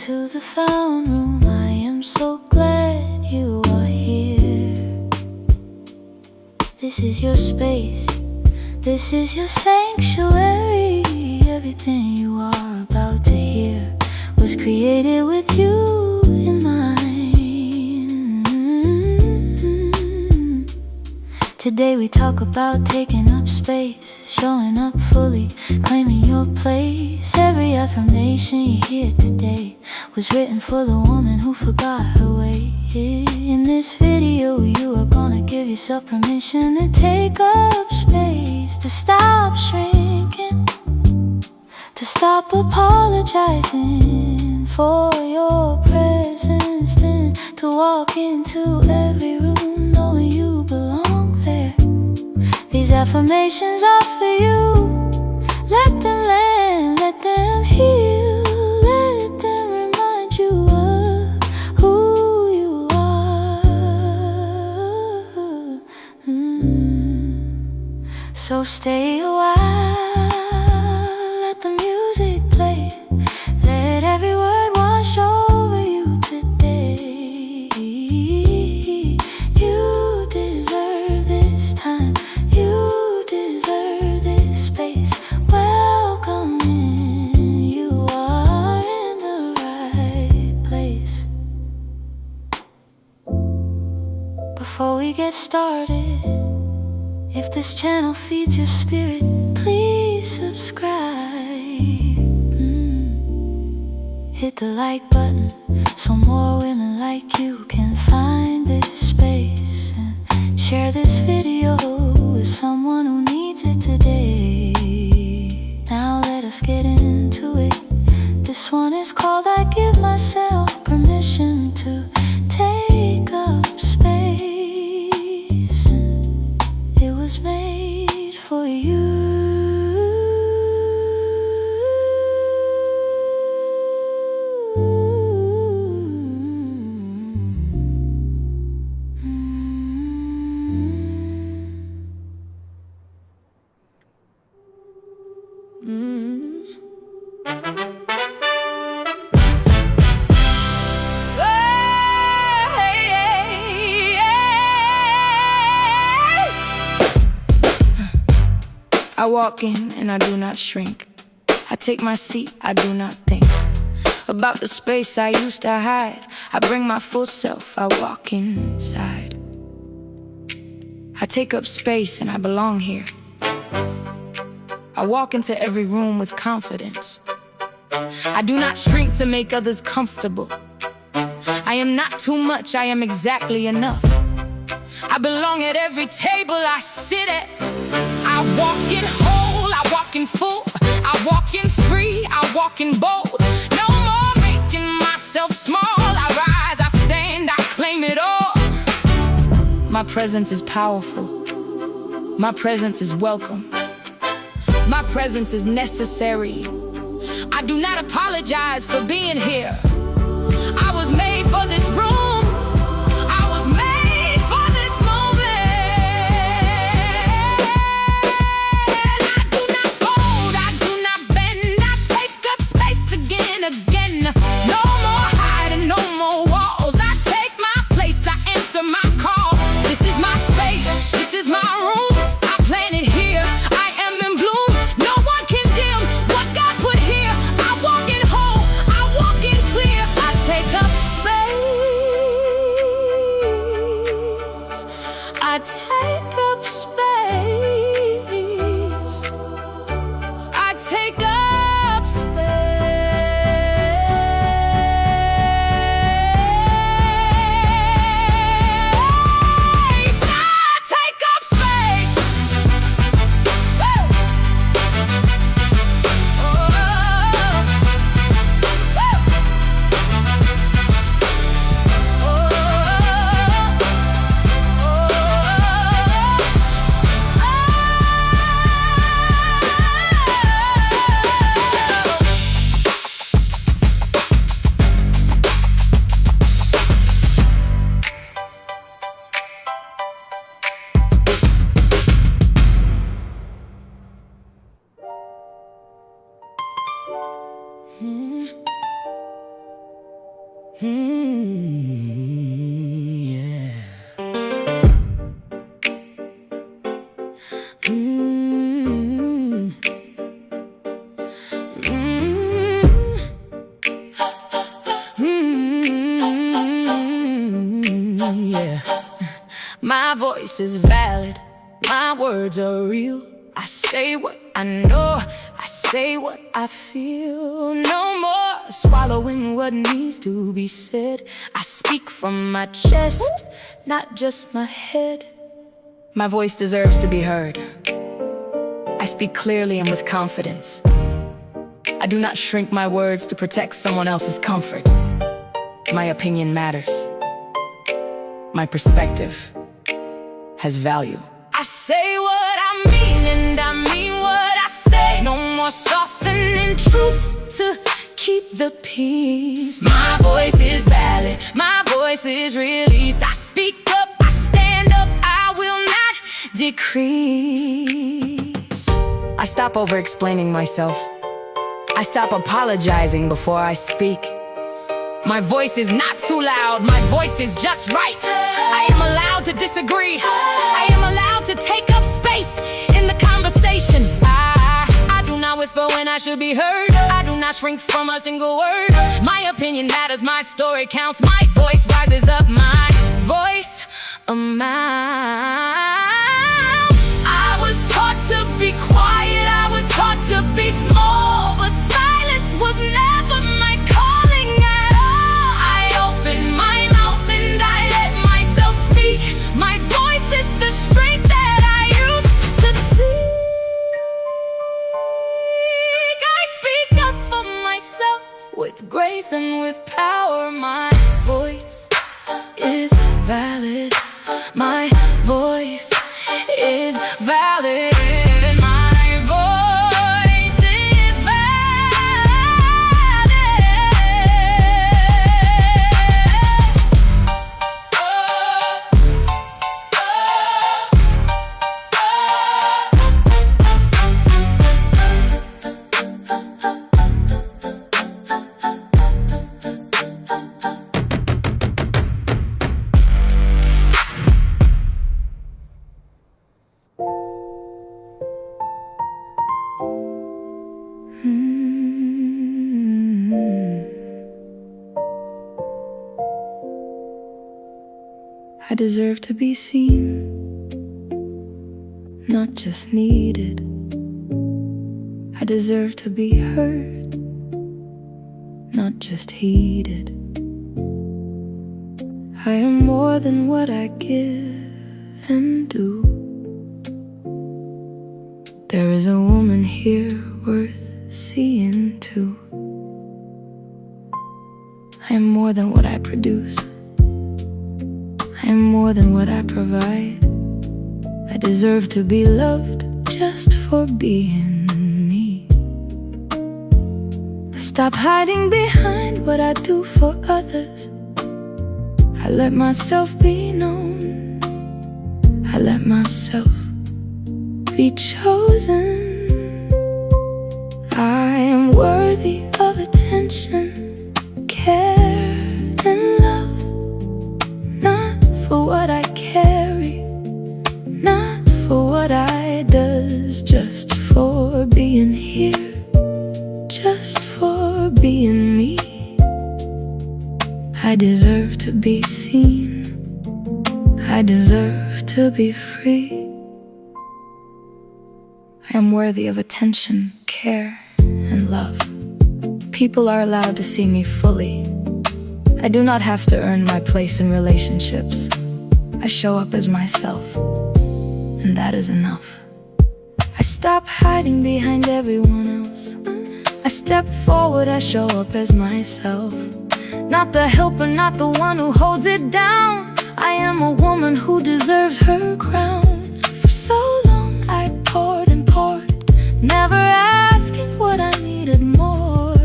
to the found room. I am so glad you are here. This is your space, this is your sanctuary. Everything you are about to hear was created with you in mind. Today we talk about taking up space, showing up fully, claiming your place. Every affirmation you hear today was written for the woman who forgot her way. In this video you are gonna give yourself permission to take up space, to stop shrinking, to stop apologizing for your presence, then to walk into every room knowing you belong there. These affirmations are for you. Let them land, let them heal, let them remind you of who you are. So stay a while, let the music play, let every word wash over you today. You deserve this time, you deserve this space. Welcome in, you are in the right place. Before we get started, if this channel feeds your spirit, please subscribe. Hit the like button so more women like you can find this space, and share this video with someone who needs it today. Now let us get into it. This one is called I Give Myself Permission to Take Up Space. It was made for you. I walk in and I do not shrink. I take my seat, I do not think about the space I used to hide. I bring my full self, I walk inside. I take up space and I belong here. I walk into every room with confidence. I do not shrink to make others comfortable. I am not too much, I am exactly enough. I belong at every table I sit at. I walk in whole, I walk in full, I walk in free, I walk in bold. No more making myself small. I rise, I stand, I claim it all. My presence is powerful. My presence is welcome. My presence is necessary. I do not apologize for being here. I was made for this room. I was made for this moment. I do not fold, I do not bend. I take up space again. No more hiding, no more walls. I take my place, I answer my call. This is my space, this is my room. I plan it here, I am in bloom. No one can dim what God put here. I walk in whole, I walk in clear. I take up space. I take up space. I take up space. I take up space. Woo! Oh, woo! Yeah. Mm. Yeah. My voice is valid, my words are real. I say what I know, I say what I feel. No more swallowing what needs to be said. I speak from my chest, not just my head. My voice deserves to be heard. I speak clearly and with confidence. I do not shrink my words to protect someone else's comfort. My opinion matters. My perspective has value. I say what I mean and I mean what I say. No more softening truth to keep the peace. My voice is valid, my voice is released. I speak up, I stand up, I will not decrease. I stop over-explaining myself. I stop apologizing before I speak. My voice is not too loud, my voice is just right. I am allowed to disagree. I am allowed to take up space in the conversation. I do not whisper when I should be heard. I do not shrink from a single word. My opinion matters, my story counts. My voice rises up, my voice amounts. I was taught to be quiet, I was taught to be small, but silence was never my calling at all. I opened my mouth and I let myself speak. My voice is the strength that I use to seek. I speak up for myself with grace and with power. My voice is valid. My voice is valid. My voice is valid. I deserve to be seen, not just needed. I deserve to be heard, not just heeded. I am more than what I give and do. There is a woman here worth seeing too. I am more than what I produce. I am more than what I provide. I deserve to be loved just for being me. I stop hiding behind what I do for others. I let myself be known. I let myself be chosen. I am worthy of attention, care, and love. Not for what I carry, not for what I does, just for being here, just for being me. I deserve to be seen. I deserve to be free. I am worthy of attention, care, and love. People are allowed to see me fully. I do not have to earn my place in relationships. I show up as myself, and that is enough. I stop hiding behind everyone else. I step forward, I show up as myself. Not the helper, not the one who holds it down. I am a woman who deserves her crown. For so long I poured and poured, never asking what I needed more.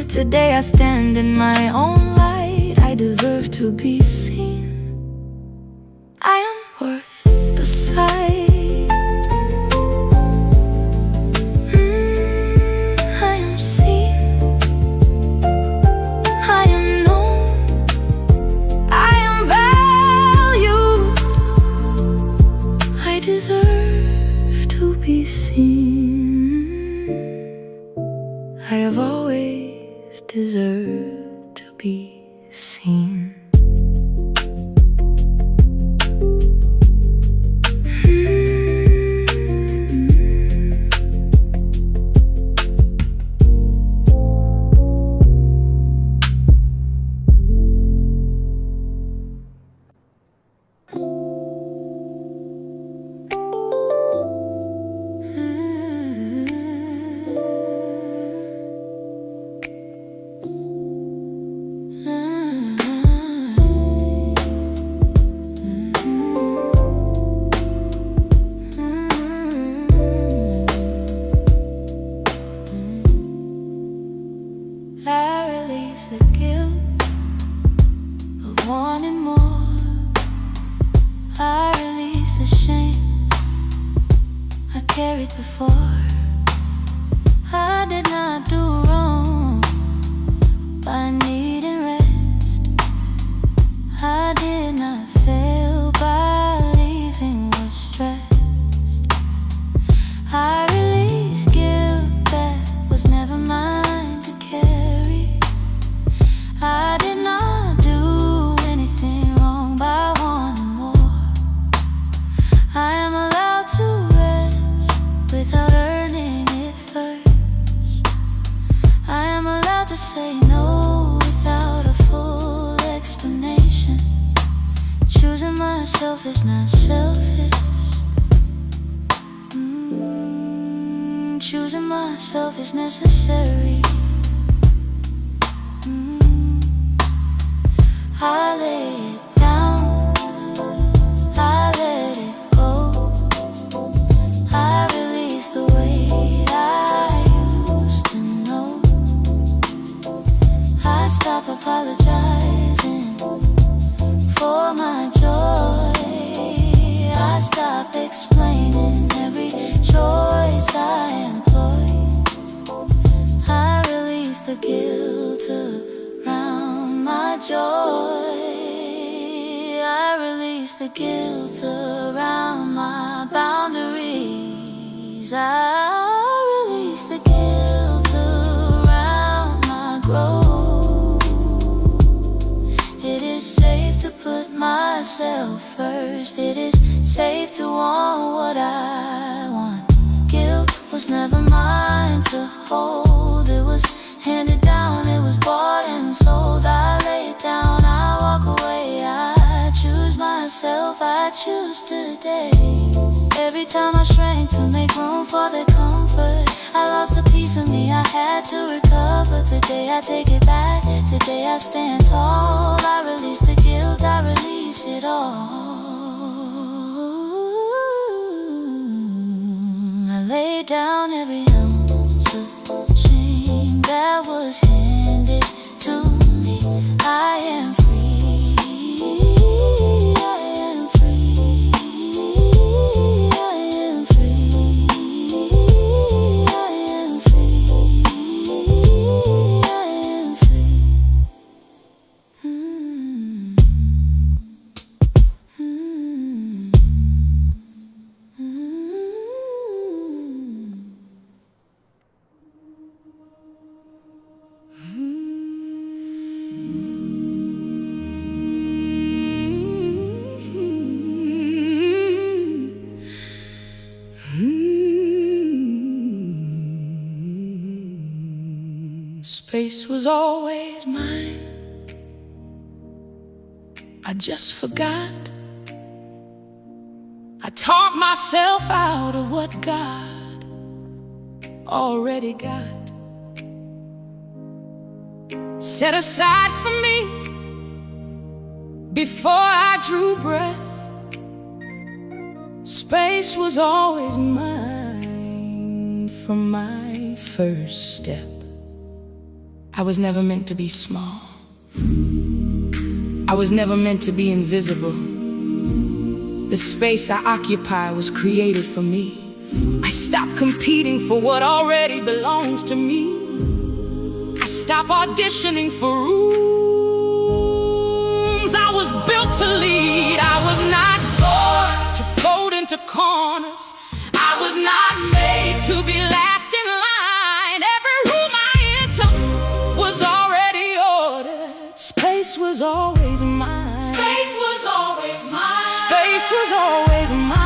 Today I stand in my own light. I deserve to be seen. I am worth the sight. I am seen. I am known. I have always deserved to be seen. I release the guilt of wanting more. I release the shame I carried before. I did not do wrong by needing rest. I did not fail by leaving with stressed. I release guilt that was never mine to carry. I did not do anything wrong by wanting more. I am allowed to rest without earning it first. I am allowed to say no without a full explanation. Choosing myself is not selfish. Choosing myself is necessary. I lay it down, I let it go. I release the weight I used to know. I stop apologizing for my joy. I stop explaining every choice I employ. I release the guilt around my joy. I release the guilt around my boundaries. I release the guilt around my growth. It is safe to put myself first. It is safe to want what I want. Guilt was never mine to hold. It was handed down, it was bought and sold. I lay it down, I walk away. I choose myself, I choose today. Every time I shrank to make room for the comfort, I lost a piece of me, I had to recover. Today I take it back, today I stand tall. I release the guilt, I release it all. I lay down every ounce of shame that was handed to me. I am free, I am free, I am free, I am free, I am free. Space was always mine. I just forgot. I talked myself out of what God already got set aside for me before I drew breath. Space was always mine from my first step. I was never meant to be small. I was never meant to be invisible. The space I occupy was created for me. I stopped competing for what already belongs to me. I stopped auditioning for rooms. I was built to lead. I was not born to fold into corners. I was not made to be last in line. Every room I was always mine. Space was always mine. Space was always mine.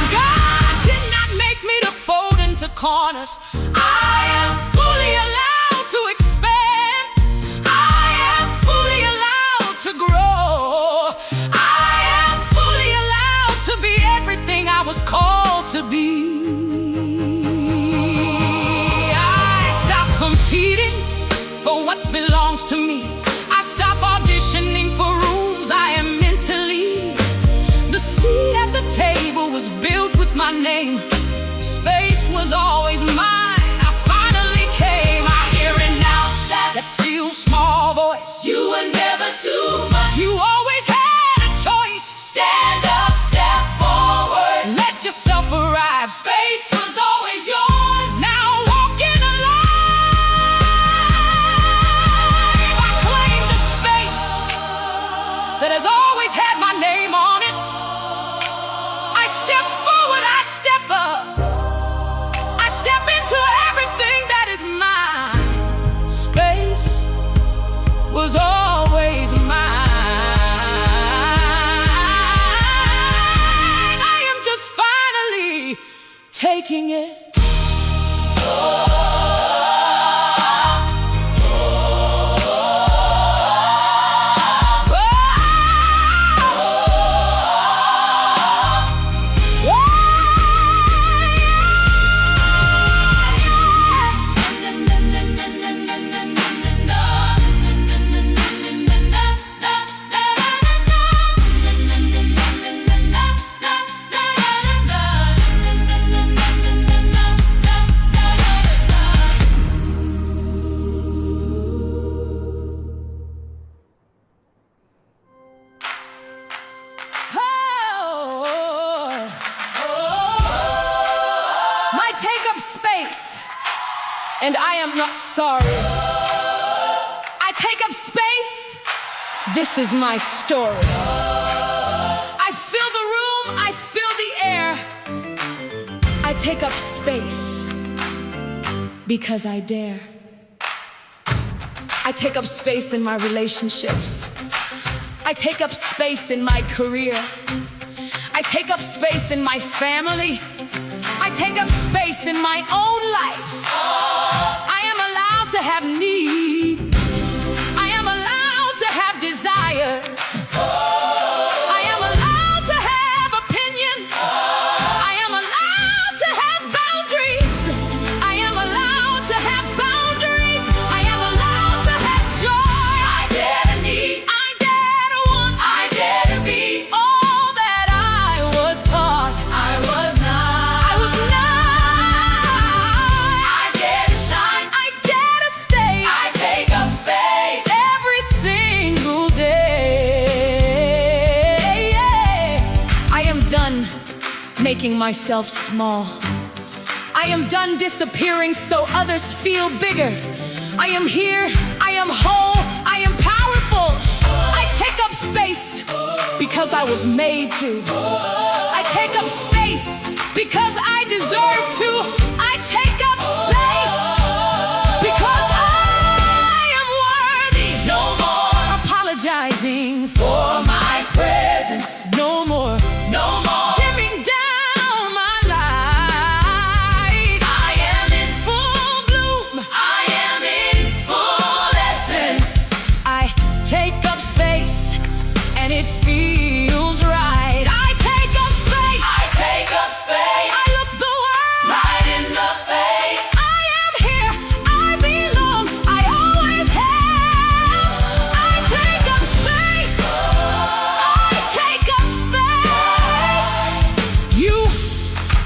God did not make me to fold into corners. I am fully allowed to expand. I am fully allowed to grow. I am fully allowed to be everything I was called to be. I stopped competing for what belongs to me. I stop auditioning for rooms I am meant to lead. The seat at the table was built with my name. Space was always mine. I finally came. I hear it now, that still small voice. You were never too much. You always had a choice. Stand up, step forward. Let yourself arrive. Space was always yours. Now walk in alive. I claim the space that has always had my name on it. I step forward, I step up. I step into everything that is mine. Space was always mine. I am just finally taking it. Might take up space, and I am not sorry. I take up space. This is my story. I fill the room, I fill the air. I take up space because I dare. I take up space in my relationships. I take up space in my career. I take up space in my family. I take up space in my own life. I am allowed to have needs. I am allowed to have desires. I am allowed to have opinions. I am allowed to have boundaries. I am allowed to have boundaries. I am allowed to have joy. I dare to need. I dare to want. I dare to be. All that I was taught. I was not. I was not. I dare to shine. I dare to stay. I take up space. Every single day. I am done making myself small. I am done disappearing so others feel bigger. I am here, I am whole, I am powerful. I take up space because I was made to. I take up space because I deserve to. I take up space because I am worthy. No more Apologizing for my presence. no more No more. dimming down my light. I am in. Full bloom. I am in full essence. I take up space and it feels right. I take up space. I take up space. I look the world Right in the face. I am here. I belong. I always have. I take up space. I take up space. You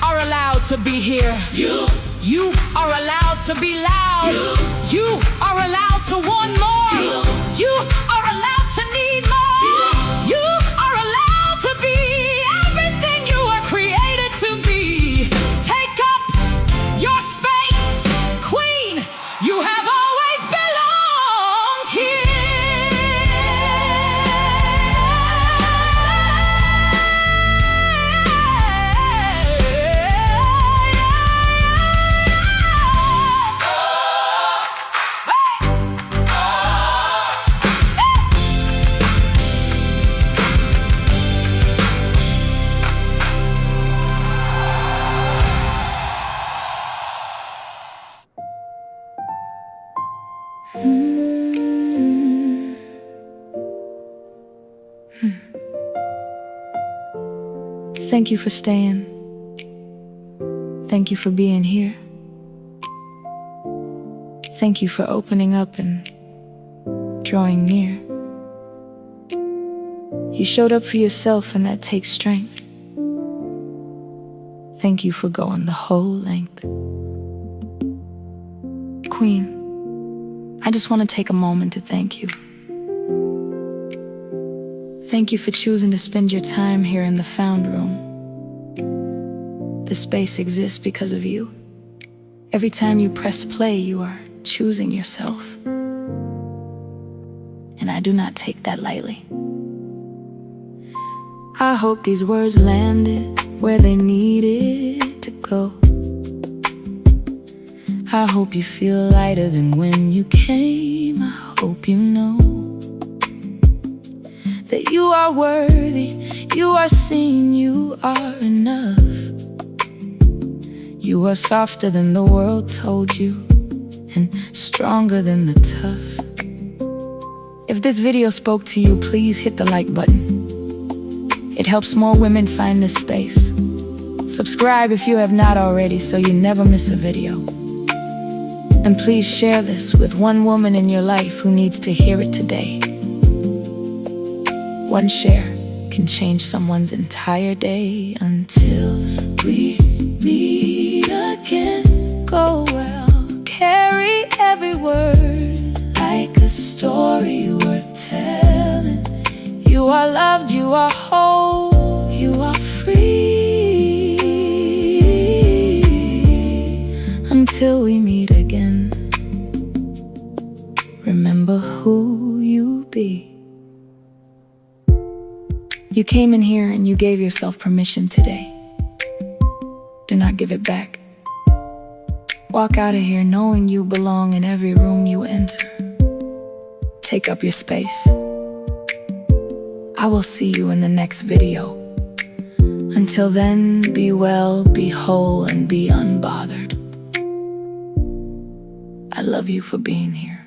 are allowed to be here. You are allowed to be loud. You are allowed to want more. You are allowed to need more. You are allowed to be everything you were created to be. Take up your space, Queen. You have always belonged here. Thank you for staying. Thank you for being here. Thank you for opening up and drawing near. You showed up for yourself, and that takes strength. Thank you for going the whole length. Queen, I just want to take a moment to thank you. Thank you for choosing to spend your time here in the Found Room. This space exists because of you. Every time you press play, you are choosing yourself. And I do not take that lightly. I hope these words landed where they needed to go. I hope you feel lighter than when you came. I hope you know that you are worthy, you are seen, you are enough. You are softer than the world told you, and stronger than the tough. If this video spoke to you, please hit the like button. It helps more women find this space. Subscribe if you have not already, so you never miss a video. And please share this with one woman in your life who needs to hear it today. One share can change someone's entire day. Until we meet again, go well. Carry every word like a story worth telling. You are loved, you are whole, you are free. Until we meet again, remember who you be. You came in here and you gave yourself permission today. Do not give it back. Walk out of here knowing you belong in every room you enter. Take up your space. I will see you in the next video. Until then, be well, be whole, and be unbothered. I love you for being here.